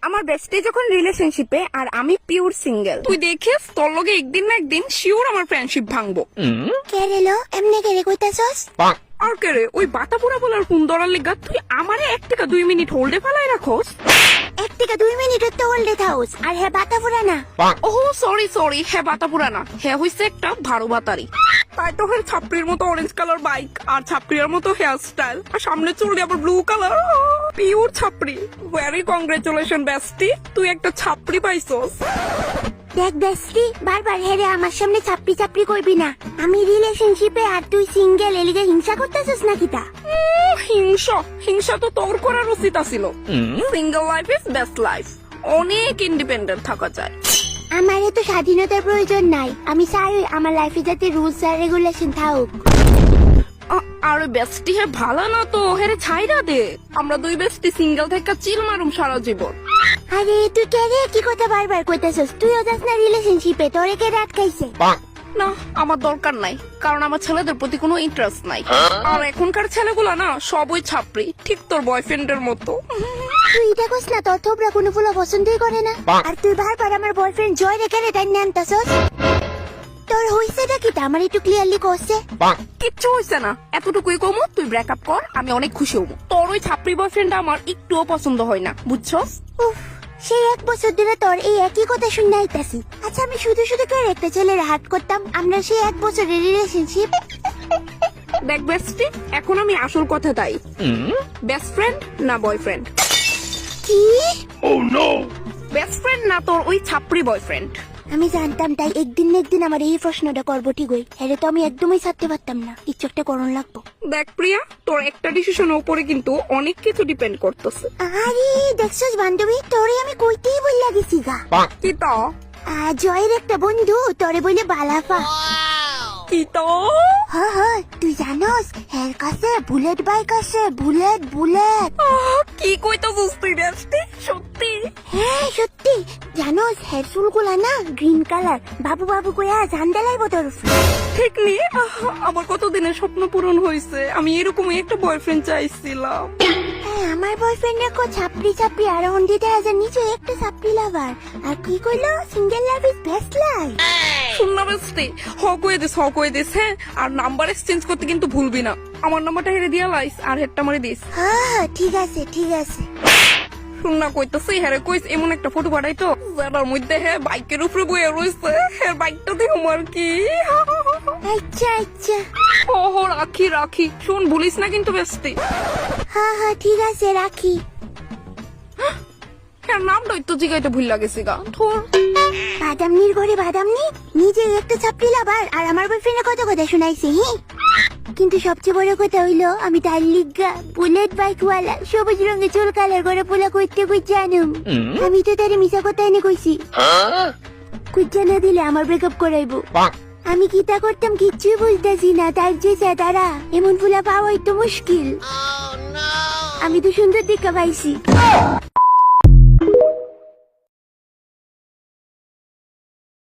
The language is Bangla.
আমার বেস্টি যখন রিলেশনশিপে আর আমি পিওর সিঙ্গেল, তুই দেখিস তোর লগে একদিন না একদিন শিওর আমার ফ্রেন্ডশিপ ভাঙবো। কে রে লো এমনি কে রে কইতাছস? আর কে রে ওই বাতাপুরা বলার ফোন ধরার লিগা তুই আমারে 1 থেকে 2 মিনিট হোল্ডে ফেলাই রাখোস। 1 থেকে 2 মিনিটের তো হোল্ডে থাউস আর হে বাতা পুরা না। ওহ সরি হ্যাঁ বাতাপুরা না, হ্যাঁ হইছে একটা ভারো বাতারি। তাই তো হের ছাপড়ির মতো অরেঞ্জ কালার বাইক আর ছাপড়ির মতো হেয়ার স্টাইল আর সামনে চুল দিয়ে আবার ব্লু কালার, পিওর ছাপড়ি। ভেরি কংগ্রেচুলেশন বেস্টি, তুই একটা ছাপড়ি পাইছস। দেখ বেস্টি বারবার হেরে আমার সামনে চাপড়ি চাপড়ি কইবি না। আমি রিলেশনশিপে আর তুই সিঙ্গেল এলিগে হিংসা করতেছস নাকি তা? হিংসা তো তোর করার উচিত ছিল। Single life is best life, অনেক ইন্ডিপেন্ডেন্ট থাকা যায়। আমারে তো স্বাধীনতার প্রয়োজন নাই, আমি চাই আমার লাইফে যাতে রুলস আর রেগুলেশন থাকুক। আরে বেস্টি হে ভালো না তো হেরে ছাইরা দে, আমরা দুই বেস্টি সিঙ্গেল থেকে চিল মারুম সারা জীবন। আরে তুই কে রে কি কথা বারবার কইতাছস? তুইও যাস না রিলেশনশিপে, তোরে কে রাত খাইছে? না আমার দরকার নাই, কারণ আমার ছেলেদের প্রতি কোনো ইন্টারেস্ট নাই। আর এখনকার ছেলেগুলা না সবই ছাপড়ি, ঠিক তোর বয়ফ্রেন্ডের মতো। তুই এটা কইস না, তোর থোবরা কোনো ফুলা পছন্দই করে না। আর তুই বারবার আমার বয়ফ্রেন্ড জয় রেখে রে টাইনে আনতাছস। তোর হইছেটা কি তা আমার একটু ক্লিয়ারলি কইছে? কিচ্ছু হইছে না, এতটুকুই কমু তুই ব্রেকআপ কর, আমি অনেক খুশি হবো। তোর ওই ছাপড়ি বয়ফ্রেন্ড আমার একটুও পছন্দ হয় না, বুঝছস? উফ, সেই 1 বছর ধরে তোর এই একই কথা শুনে আইতাছি। আচ্ছা আমি শুধু শুধু করে একটা ছেলের হার্ট করতাম, আমরা সেই 1 বছরের রিলেশনশিপ। দেখ বেস্টি, এখন আমি আসল কথা তাই, বেস্ট ফ্রেন্ড না বয়ফ্রেন্ড? কি? বেস্ট ফ্রেন্ড না তোর ওই ছাপড়ি বয়ফ্রেন্ড? আমি জানতাম তাই একদিন না একদিন আমার এই প্রশ্নটা করবো ঠিকই। হেরে তো আমি একদমই ছাড়তে পারতাম না, কিছু একটা করণ লাগবো। দেখ প্রিয়া, তোর একটা ডিসিশনের উপরে কিন্তু অনেক কিছু ডিপেন্ড করতেছে। আরে দেখছস বান্ধবী, তোরে আমি কইতেই বললা গেছি গা। কি তো? জয়ের একটা বন্ধু তোরে বলে বালাফা। কি তো? হ্যাঁ তুই জানোস এর কাছে বুলেট বাইক আছে, বুলেট। কি কইতো বুঝতে বেস্টি? সত্যি? হ্যাঁ সত্যি। জানোস হেয়ার চুল গুলা না গ্রিন কালার, বাবু বাবু কইয়া জানদালাইব তোর। ঠিক নি, আমার কতদিনের স্বপ্ন পূরণ হয়েছে। আমি এরকমই একটা বয়ফ্রেন্ড চাইছিলাম। হ্যাঁ আমার বয়ফ্রেন্ডের কো ছাপড়ি আর হন্ডি দেয়া যায়, নিচে একটা ছাপড়ি লাভার। আর কি কইলো single love is best life. শুন না বেস্টি, হ কয়ে দিস হ্যাঁ, আর নাম্বার এক্সচেঞ্জ করতে কিন্তু ভুলবি না। আমার নাম্বারটা হেরে দিয়া লাইস আর হেডটা মারি দিস। হ্যাঁ ঠিক আছে। শুন না কইতাছি, হেরে কইস এমন একটা ফটো পাঠাইতো যার মধ্যে হ্যাঁ বাইকের উপরে বয়ে রয়েছে, হ্যাঁ বাইকটা দেখো আর কি। আচ্ছা ও রাখি, শুন ভুলিস না কিন্তু বেস্টি। হ্যাঁ ঠিক আছে রাখি। হ্যাঁ নামটা তো জিগাইতে ভুল লাগেছি গা তোর। বাদামনির ঘরে বাদামনি, নিজে একটা ছাপড়ি লাভার আর আমার বয়ফ্রেন্ডের কথা শুনাইছে। কিন্তু সবচেয়ে বড় কথা হইলো আমি তার লিগা বুলেট বাইক ওয়ালা সবুজ রঙের চুল কালার করে পোলা করতে কই জানুম। আমি তো তারে মিশা কথা এনে কইছি, কুইজা না দিলে আমার ব্রেকআপ করাইবো। আমি কি তা করতাম কিচ্ছুই বুঝতেছি না, তার যে তারা এমন ফুলা পাওয়াই তো মুশকিল। আমি তো সুন্দর দেখা পাইছি।